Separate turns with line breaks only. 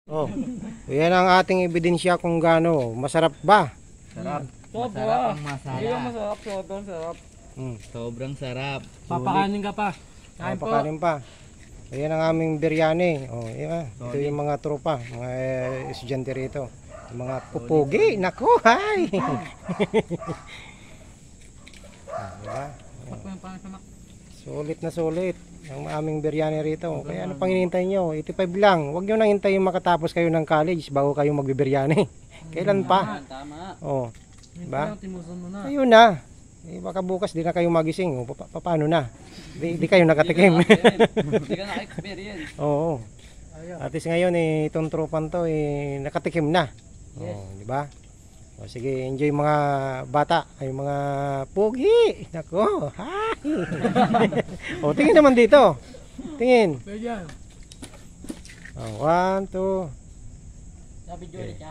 Oh, yan ang ating ebidensya kung gaano masarap ba.
Sarap.
Sobra.
Masarap ang
Hindi
masaya.
yung masarap, sobrang sarap.
Sobrang sarap.
Papakanin ka pa. Kain po.
Papakanin pa. Ayan ang aming biryani. Oh, yan. Ito yung mga tropa, mga estudyante rito. Yung mga pupugi. Nako, hay. Diba? Sulit na sulit ang aming biryani rito. Kaya ano pang hinihintay nyo? 85 lang. Huwag nyo nang hintayin makatapos kayo ng college bago kayo magbibiryani. Kailan pa?
Tama.
Oh, diba?
Timuson mo na.
Ayun na. Eh, baka bukas di na kayo magising. O, paano na? Di kayo nakatikim.
Hindi ka naka-experience.
Oo. At least ngayon eh, itong tropan to eh, nakatikim na. Oh, di ba? O, sige, enjoy mga bata, ay mga pogi. Nako, hi. O, tingin naman dito. Tingin.
Pwede.
Oh, 1, 2.
Sabi Joy ka.